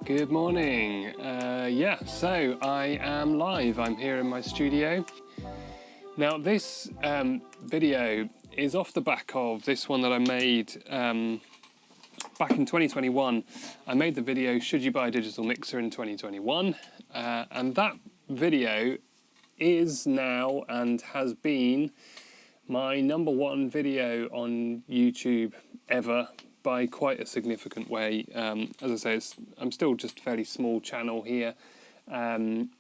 Good morning. So I am live. I'm here in my studio. Now this video is off the back of this one that I made back in 2021. I made the video, should you buy a digital mixer in 2021? And that video is now and has been my #1 video on YouTube ever, by quite a significant way. As I say, I'm still just a fairly small channel here, and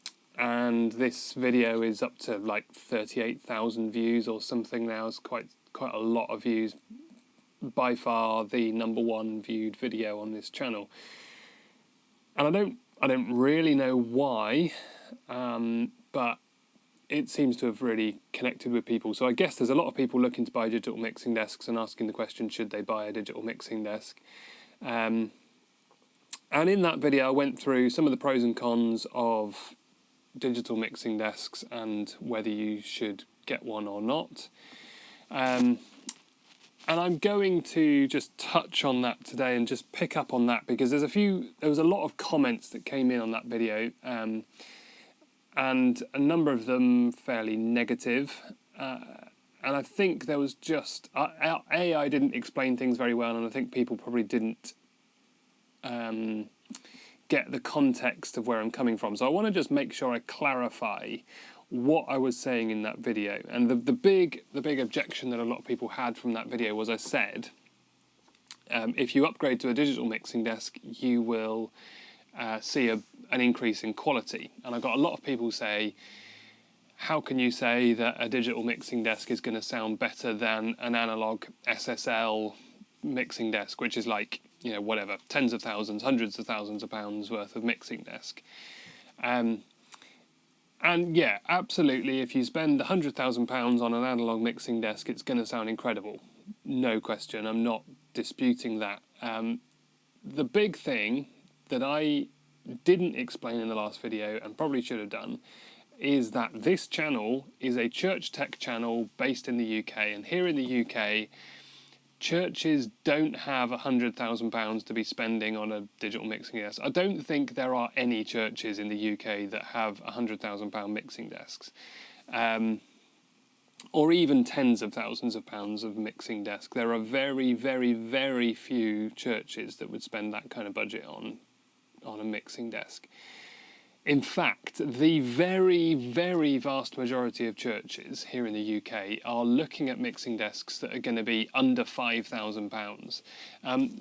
this video is up to like 38,000 views or something now. It's quite a lot of views. By far the #1 viewed video on this channel, and I don't really know why, but it seems to have really connected with people. So I guess there's a lot of people looking to buy digital mixing desks and asking the question, should they buy a digital mixing desk? And in that video I went through some of the pros and cons of digital mixing desks and whether you should get one or not. And I'm going to just touch on that today and just pick up on that, because there was a lot of comments that came in on that video, and a number of them fairly negative, and I think there was just I didn't explain things very well, and I think people probably didn't get the context of where I'm coming from. So I want to just make sure I clarify what I was saying in that video. And the big objection that a lot of people had from that video was, I said, if you upgrade to a digital mixing desk, you will see an increase in quality. And I got a lot of people say, how can you say that a digital mixing desk is going to sound better than an analog SSL mixing desk, which is like, you know, whatever, tens of thousands, hundreds of thousands of pounds worth of mixing desk. And yeah, absolutely, if you spend £100,000 on an analog mixing desk, it's going to sound incredible. No question, I'm not disputing that. The big thing that I didn't explain in the last video, and probably should have done, is that this channel is a church tech channel based in the UK, and here in the UK, churches don't have £100,000 to be spending on a digital mixing desk. I don't think there are any churches in the UK that have £100,000 mixing desks, or even tens of thousands of pounds of mixing desk. There are very, very, very few churches that would spend that kind of budget on a mixing desk. In fact, the very, very vast majority of churches here in the UK are looking at mixing desks that are going to be under £5,000.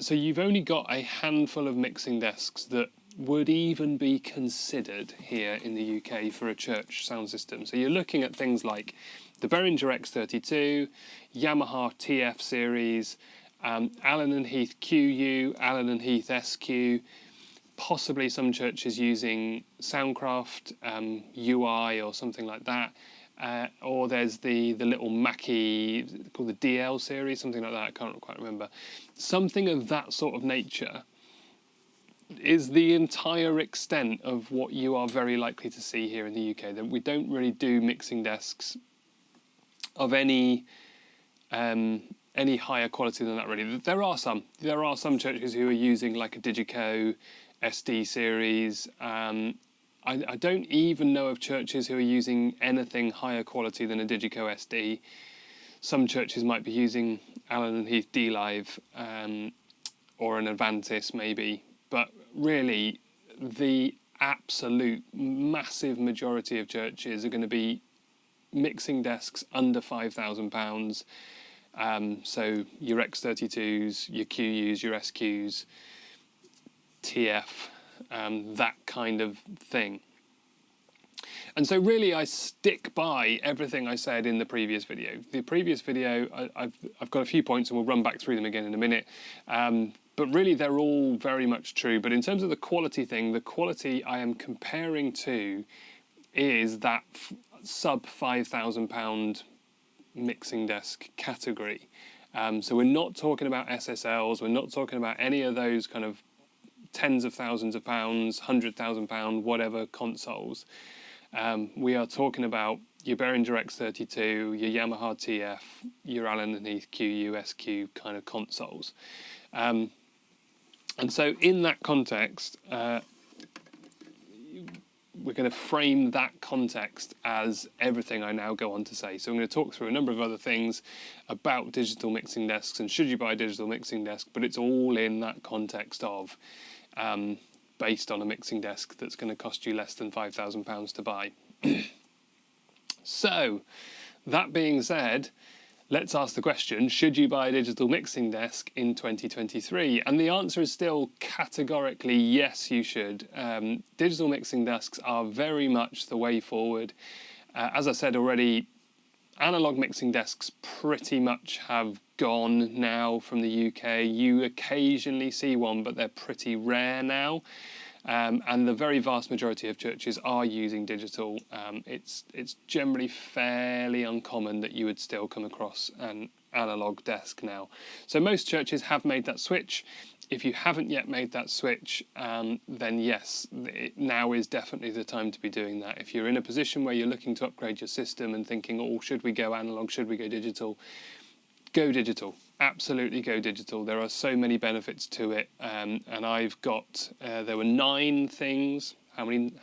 So you've only got a handful of mixing desks that would even be considered here in the UK for a church sound system. So you're looking at things like the Behringer X32, Yamaha TF series, Allen and Heath QU, Allen and Heath SQ, possibly some churches using Soundcraft UI or something like that, or there's the little MKii called the DL series, something like that. I can't quite remember. Something of that sort of nature is the entire extent of what you are very likely to see here in the UK. That we don't really do mixing desks of any higher quality than that, really. There are some churches who are using like a Digico SD series. I don't even know of churches who are using anything higher quality than a Digico SD. Some churches might be using Allen and Heath D Live, or an Advantis maybe, but really the absolute massive majority of churches are going to be mixing desks under £5,000. So your X32s, your QUs, your SQs, TF, that kind of thing. And so really I stick by everything I said in the previous video. The previous video, I've got a few points and we'll run back through them again in a minute. But really they're all very much true. But in terms of the quality thing, the quality I am comparing to is that sub £5,000 mixing desk category. So we're not talking about SSLs, we're not talking about any of those kind of tens of thousands of pounds, £100,000, whatever consoles. We are talking about your Behringer X32, your Yamaha TF, your Allen and Heath QU, SQ kind of consoles. And so in that context, we're going to frame that context as everything I now go on to say. So I'm going to talk through a number of other things about digital mixing desks and should you buy a digital mixing desk, but it's all in that context of based on a mixing desk that's going to cost you less than £5,000 to buy. So, that being said, let's ask the question, should you buy a digital mixing desk in 2023? And the answer is still categorically yes, you should. Digital mixing desks are very much the way forward. As I said already, analog mixing desks pretty much have gone now from the UK. You occasionally see one, but they're pretty rare now. And the very vast majority of churches are using digital. It's generally fairly uncommon that you would still come across an analog desk now. So most churches have made that switch. If you haven't yet made that switch, then yes, now is definitely the time to be doing that. If you're in a position where you're looking to upgrade your system and thinking, oh, should we go analog, should we go digital? Go digital. Absolutely go digital. There are so many benefits to it, and I've got there were 9 things. How many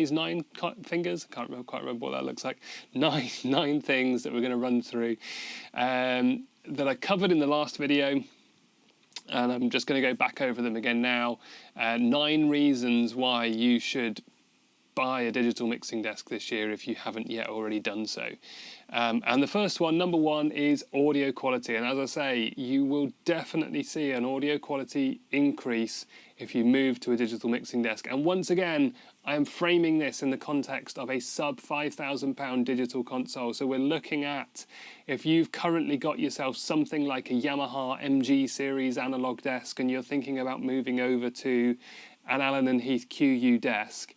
is 9 fingers? I can't quite remember what that looks like. Nine things that we're going to run through that I covered in the last video, and I'm just going to go back over them again now. 9 reasons why you should buy a digital mixing desk this year if you haven't yet already done so. And the first one, number 1, is audio quality. And as I say, you will definitely see an audio quality increase if you move to a digital mixing desk. And once again, I am framing this in the context of a sub £5,000 digital console. So we're looking at, if you've currently got yourself something like a Yamaha MG series analog desk and you're thinking about moving over to an Allen & Heath QU desk,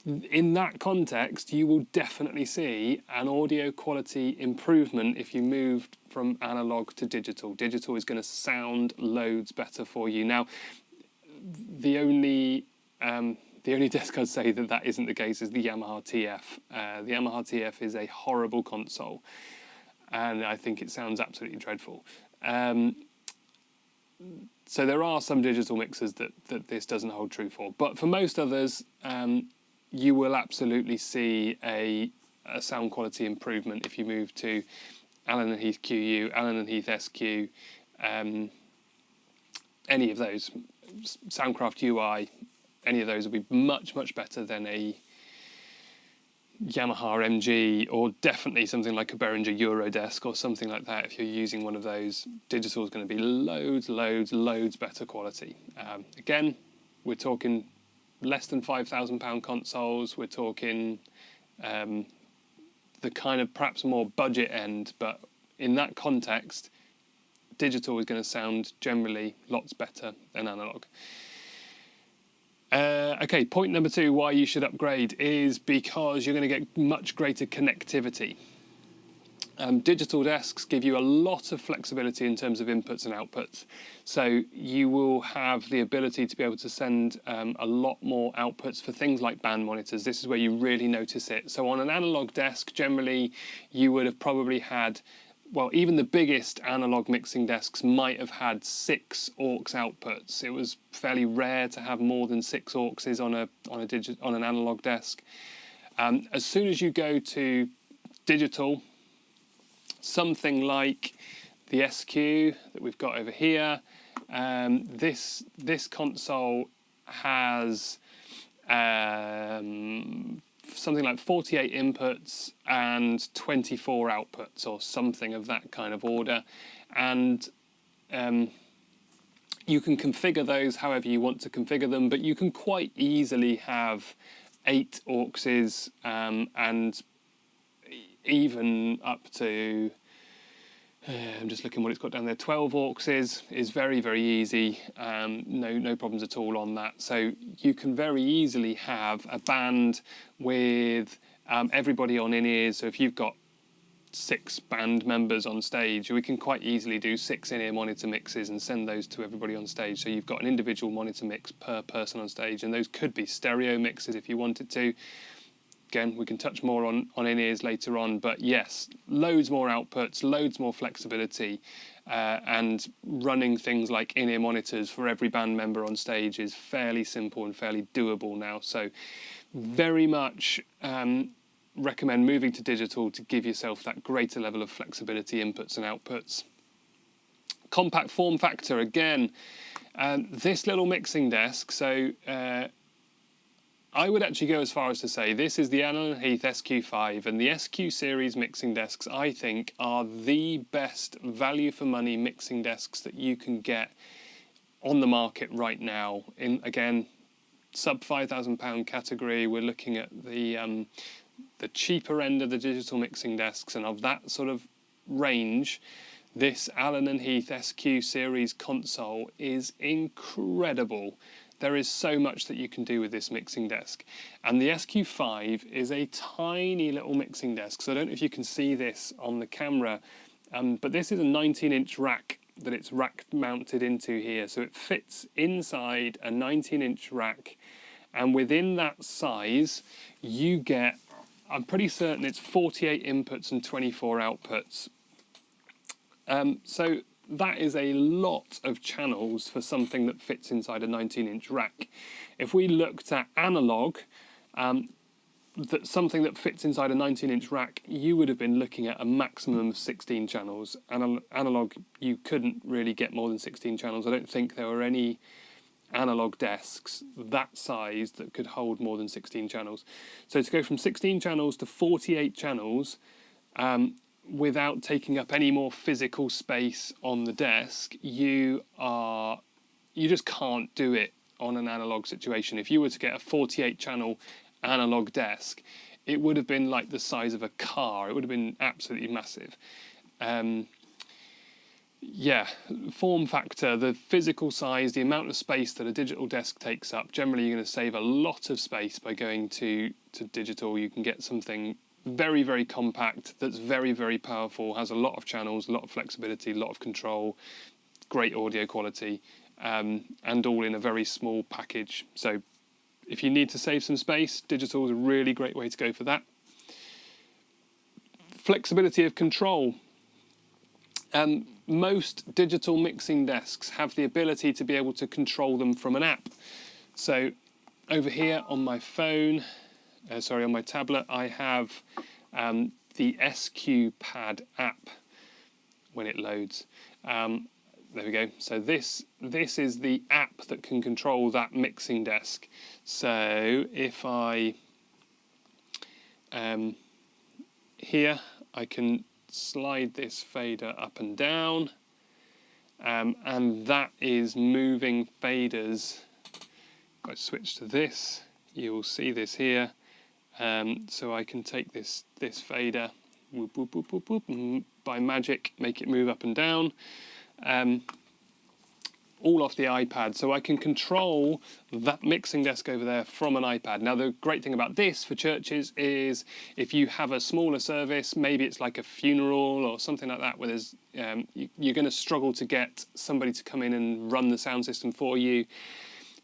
in that context, you will definitely see an audio quality improvement if you move from analog to digital. Digital is going to sound loads better for you. Now, the only desk I'd say that isn't the case is the Yamaha TF. The Yamaha TF is a horrible console, and I think it sounds absolutely dreadful. So there are some digital mixers that this doesn't hold true for, but for most others, you will absolutely see a sound quality improvement if you move to Allen & Heath QU, Allen & Heath SQ, any of those, Soundcraft UI, any of those will be much, much better than a Yamaha MG, or definitely something like a Behringer Eurodesk or something like that. If you're using one of those, digital is going to be loads better quality. Again, we're talking less than £5,000 consoles. We're talking the kind of perhaps more budget end, but in that context, digital is going to sound generally lots better than analog. Okay, point number 2, why you should upgrade is because you're going to get much greater connectivity. Digital desks give you a lot of flexibility in terms of inputs and outputs. So you will have the ability to be able to send a lot more outputs for things like band monitors. This is where you really notice it. So on an analog desk, generally, you would have probably had, well, even the biggest analog mixing desks might have had 6 aux outputs. It was fairly rare to have more than 6 auxes on an analog desk. As soon as you go to digital, something like the SQ that we've got over here, this console has something like 48 inputs and 24 outputs, or something of that kind of order, and you can configure those however you want to configure them, but you can quite easily have 8 auxes and even up to, I'm just looking what it's got down there, 12 auxes is very, very easy. No problems at all on that. So you can very easily have a band with everybody on in-ears. So if you've got 6 band members on stage, we can quite easily do 6 in-ear monitor mixes and send those to everybody on stage. So you've got an individual monitor mix per person on stage, and those could be stereo mixes if you wanted to. Again, we can touch more on in-ears later on, but yes, loads more outputs, loads more flexibility, and running things like in-ear monitors for every band member on stage is fairly simple and fairly doable now. So very much recommend moving to digital to give yourself that greater level of flexibility, inputs and outputs. Compact form factor, again, this little mixing desk, so I would actually go as far as to say this is the Heath SQ5, and the SQ series mixing desks, I think, are the best value for money mixing desks that you can get on the market right now. In, again, sub £5,000 category, we're looking at the cheaper end of the digital mixing desks, and of that sort of range, this Heath SQ series console is incredible. There is so much that you can do with this mixing desk. And the SQ5 is a tiny little mixing desk. So I don't know if you can see this on the camera, but this is a 19-inch rack that it's rack mounted into here. So it fits inside a 19-inch rack. And within that size, you get, I'm pretty certain it's 48 inputs and 24 outputs. So that is a lot of channels for something that fits inside a 19-inch rack. If we looked at analogue, something that fits inside a 19-inch rack, you would have been looking at a maximum of 16 channels. Analogue, you couldn't really get more than 16 channels. I don't think there were any analogue desks that size that could hold more than 16 channels. So to go from 16 channels to 48 channels, without taking up any more physical space on the desk, you just can't do it on an analog situation. If you were to get a 48 channel analog desk, it would have been like the size of a car. It would have been absolutely massive. Yeah, form factor, the physical size, the amount of space that a digital desk takes up, generally you're going to save a lot of space by going to digital. You can get something very, very compact, that's very, very powerful, has a lot of channels, a lot of flexibility, a lot of control, great audio quality, and all in a very small package. So if you need to save some space, digital is a really great way to go for that. Flexibility of control. Most digital mixing desks have the ability to be able to control them from an app. So over here on my phone, on my tablet, I have the SQ5 app when it loads. There we go. So this is the app that can control that mixing desk. So if I here, I can slide this fader up and down, and that is moving faders. If I switch to this, you will see this here. So I can take this fader, whoop, whoop, whoop, whoop, whoop, and by magic make it move up and down, all off the iPad. So I can control that mixing desk over there from an iPad. Now the great thing about this for churches is if you have a smaller service, maybe it's like a funeral or something like that, where there's you're going to struggle to get somebody to come in and run the sound system for you.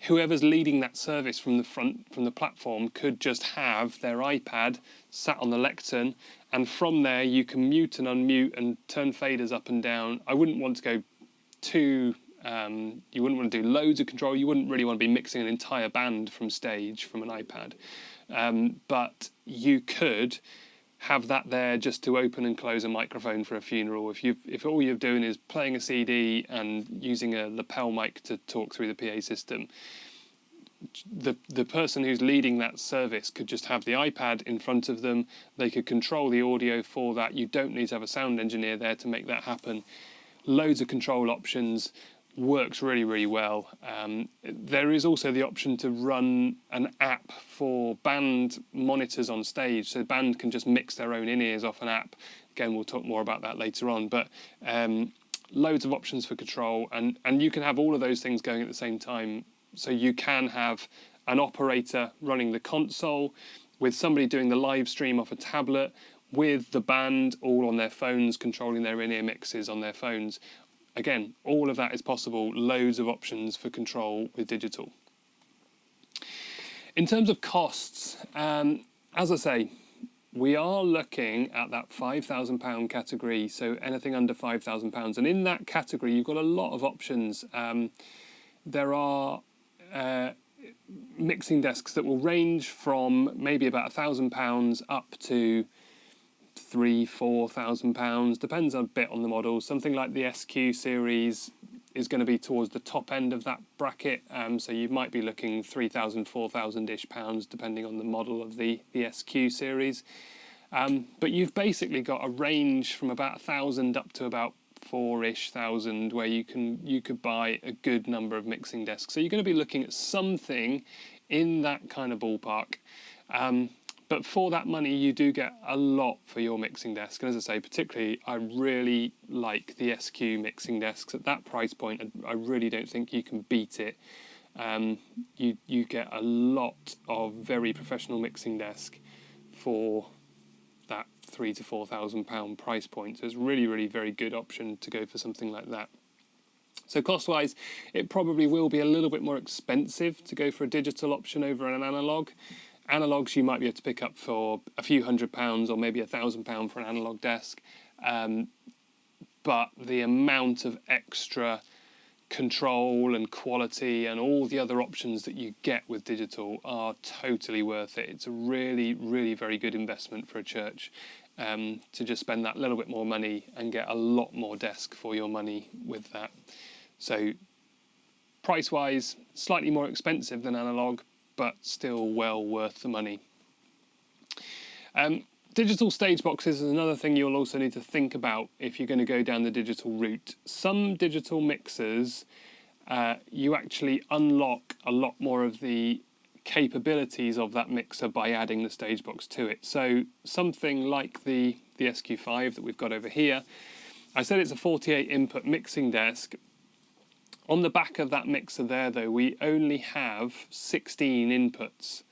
Whoever's leading that service from the front, from the platform, could just have their iPad sat on the lectern, and from there you can mute and unmute and turn faders up and down. I wouldn't want to go too, you wouldn't want to do loads of control. You wouldn't really want to be mixing an entire band from stage from an iPad. But you could have that there just to open and close a microphone for a funeral. If all you're doing is playing a CD and using a lapel mic to talk through the PA system, the person who's leading that service could just have the iPad in front of them. They could control the audio for that. You don't need to have a sound engineer there to make that happen. Loads of control options. Works really, really well. There is also the option to run an app for band monitors on stage, so the band can just mix their own in-ears off an app. Again, we'll talk more about that later on, but loads of options for control, and you can have all of those things going at the same time. So you can have an operator running the console with somebody doing the live stream off a tablet, with the band all on their phones controlling their in-ear mixes on their phones. Again, all of that is possible. Loads of options for control with digital. In terms of costs, as I say, we are looking at that £5,000 category, so anything under £5,000. And in that category, you've got a lot of options. There are mixing desks that will range from maybe about £1,000 up to £3,000–4,000, depends a bit on the model. Something like the SQ series is going to be towards the top end of that bracket, so you might be looking 3,000, 4,000-ish pounds depending on the model of the SQ series. But you've basically got a range from about 1,000 up to about 4-ish thousand where you could buy a good number of mixing desks. So you're going to be looking at something in that kind of ballpark. But for that money, you do get a lot for your mixing desk. And as I say, particularly, I really like the SQ mixing desks. At that price point, I really don't think you can beat it. You get a lot of very professional mixing desk for that £3,000 to £4,000 price point. So it's really, really very good option to go for something like that. So cost-wise, it probably will be a little bit more expensive to go for a digital option over an analogue. Analogues you might be able to pick up for a few £100 or maybe £1,000 for an analogue desk, but the amount of extra control and quality and all the other options that you get with digital are totally worth it. It's a really, really very good investment for a church to just spend that little bit more money and get a lot more desk for your money with that. So price-wise, slightly more expensive than analogue, but still well worth the money. Digital stage boxes is another thing you'll also need to think about if you're going to go down the digital route. Some digital mixers, you actually unlock a lot more of the capabilities of that mixer by adding the stage box to it. So something like the SQ5 that we've got over here, I said it's a 48 input mixing desk. On the back of that mixer there, though, we only have 16 inputs.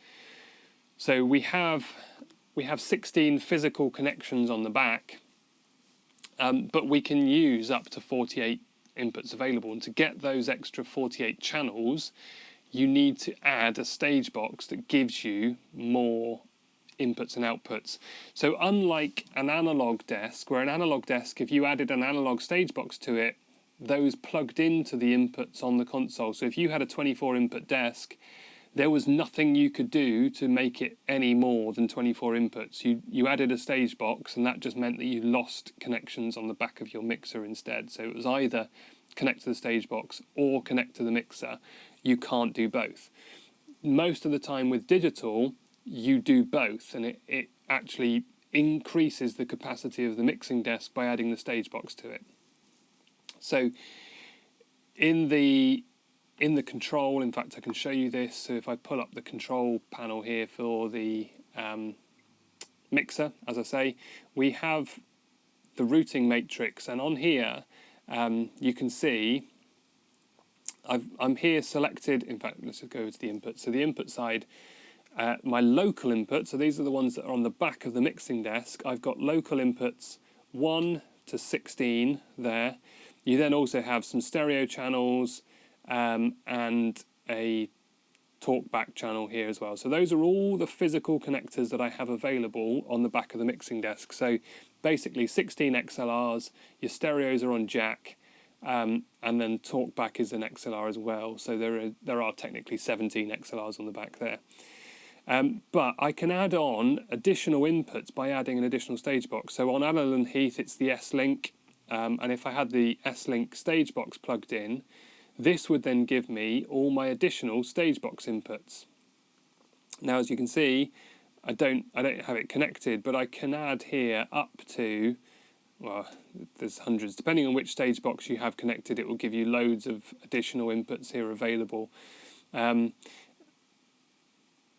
So we have 16 physical connections on the back, but we can use up to 48 inputs available. And to get those extra 48 channels, you need to add a stage box that gives you more inputs and outputs. So unlike an analog desk, where an analog desk, if you added an analog stage box to it, those plugged into the inputs on the console. So if you had a 24 input desk, there was nothing you could do to make it any more than 24 inputs. You added a stage box, and that just meant that you lost connections on the back of your mixer instead. So it was either connect to the stage box or connect to the mixer. You can't do both. Most of the time with digital, you do both, and it actually increases the capacity of the mixing desk by adding the stage box to it. So in the control, in fact, I can show you this. So if I pull up the control panel here for the mixer, as I say, we have the routing matrix, and on here you can see I'm here selected. In fact, let's just go to the input. So the input side, my local input, so these are the ones that are on the back of the mixing desk. I've got local inputs 1 to 16 there. You then also have some stereo channels and a talkback channel here as well. So those are all the physical connectors that I have available on the back of the mixing desk. So basically 16 XLRs, your stereos are on jack, and then talkback is an XLR as well. So there are technically 17 XLRs on the back there. But I can add on additional inputs by adding an additional stage box. So on Allen & Heath, it's the S-Link. And if I had the S-Link stage box plugged in, this would then give me all my additional stage box inputs. Now, as you can see, I don't have it connected, but I can add here up to, well, there's hundreds. Depending on which stage box you have connected, it will give you loads of additional inputs here available.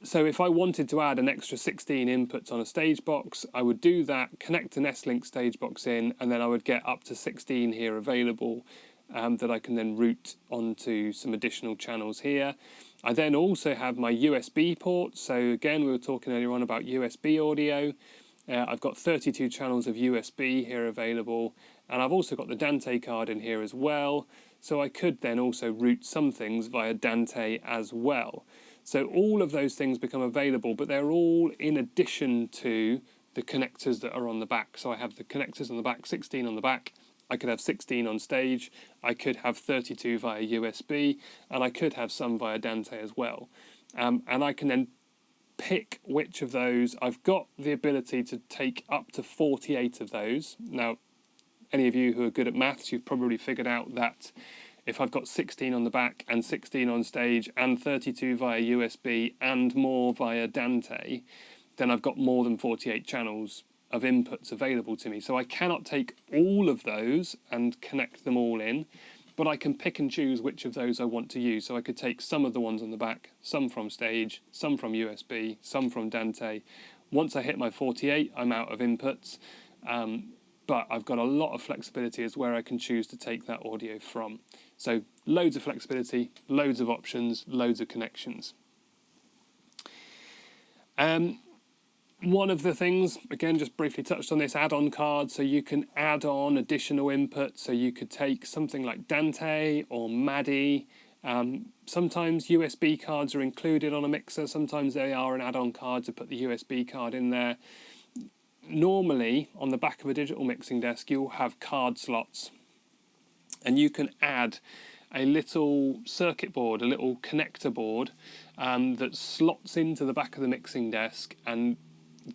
So if I wanted to add an extra 16 inputs on a stage box, I would do that, connect an S-Link stage box in, and then I would get up to 16 here available that I can then route onto some additional channels here. I then also have my USB port. So again, we were talking earlier on about USB audio. I've got 32 channels of USB here available, and I've also got the Dante card in here as well. So I could then also route some things via Dante as well. So all of those things become available, but they're all in addition to the connectors that are on the back. So I have the connectors on the back, 16 on the back. I could have 16 on stage. I could have 32 via USB, and I could have some via Dante as well. And I can then pick which of those. I've got the ability to take up to 48 of those. Now, any of you who are good at maths, you've probably figured out that if I've got 16 on the back and 16 on stage and 32 via USB and more via Dante, then I've got more than 48 channels of inputs available to me. So I cannot take all of those and connect them all in, but I can pick and choose which of those I want to use. So I could take some of the ones on the back, some from stage, some from USB, some from Dante. Once I hit my 48, I'm out of inputs, but I've got a lot of flexibility as where I can choose to take that audio from. So loads of flexibility, loads of options, loads of connections. One of the things, again, just briefly touched on this, add-on card, so you can add on additional input. So you could take something like Dante or MKii. Sometimes USB cards are included on a mixer. Sometimes they are an add-on card to put the USB card in there. Normally, on the back of a digital mixing desk, you'll have card slots. And you can add a little circuit board, a little connector board that slots into the back of the mixing desk and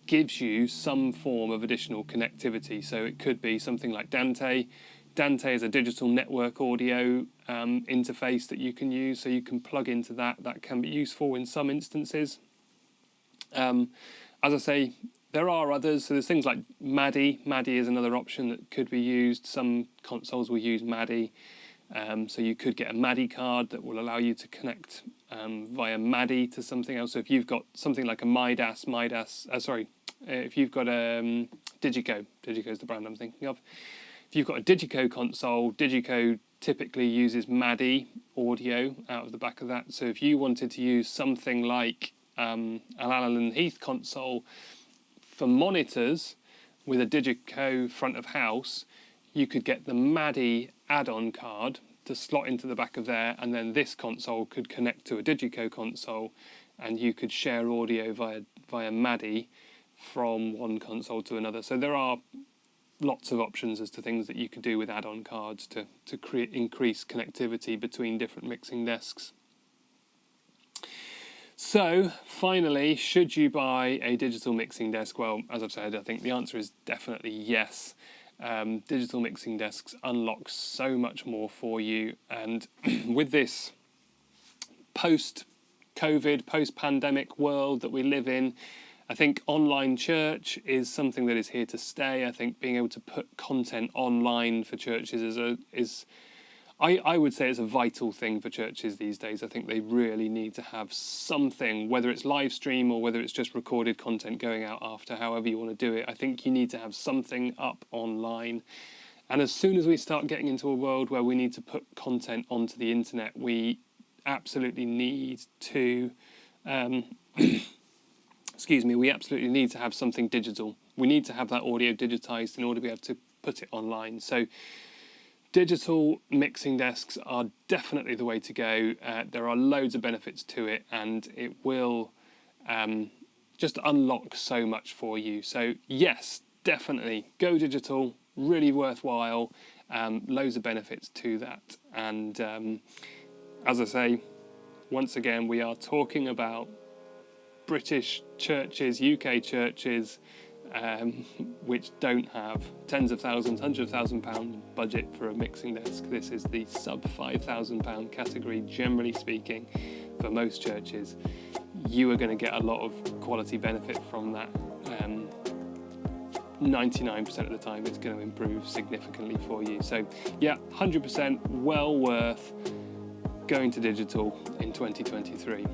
gives you some form of additional connectivity. So it could be something like Dante. Dante is a digital network audio interface that you can use, so you can plug into that. That can be useful in some instances. As I say, there are others. So there's things like MKii. MKii is another option that could be used. Some consoles will use MKii. So you could get a MKii card that will allow you to connect via MKii to something else. So if you've got something like a if you've got a Digico is the brand I'm thinking of. If you've got a Digico console, Digico typically uses MKii audio out of the back of that. So if you wanted to use something like an Allen & Heath console for monitors with a Digico front of house, you could get the MKii add-on card to slot into the back of there, and then this console could connect to a Digico console, and you could share audio via MKii from one console to another. So there are lots of options as to things that you could do with add-on cards to increase connectivity between different mixing desks. So finally, should you buy a digital mixing desk? Well, as I've said, I think the answer is definitely yes. Digital mixing desks unlock so much more for you, and with this post-COVID, post-pandemic world that we live in, I think online church is something that is here to stay. I think being able to put content online for churches I would say it's a vital thing for churches these days. I think they really need to have something, whether it's live stream or whether it's just recorded content going out after, however you want to do it. I think you need to have something up online. And as soon as we start getting into a world where we need to put content onto the internet, we absolutely need to, we absolutely need to have something digital. We need to have that audio digitized in order to be able to put it online. So digital mixing desks are definitely the way to go. There are loads of benefits to it, and it will just unlock so much for you. So yes, definitely go digital, really worthwhile, loads of benefits to that. And as I say, once again, we are talking about British churches, UK churches, which don't have tens of thousands, £100,000 budget for a mixing desk. This is the sub £5,000 category, generally speaking, for most churches. You are going to get a lot of quality benefit from that. 99% of the time it's going to improve significantly for you. So yeah, 100% well worth going to digital in 2023.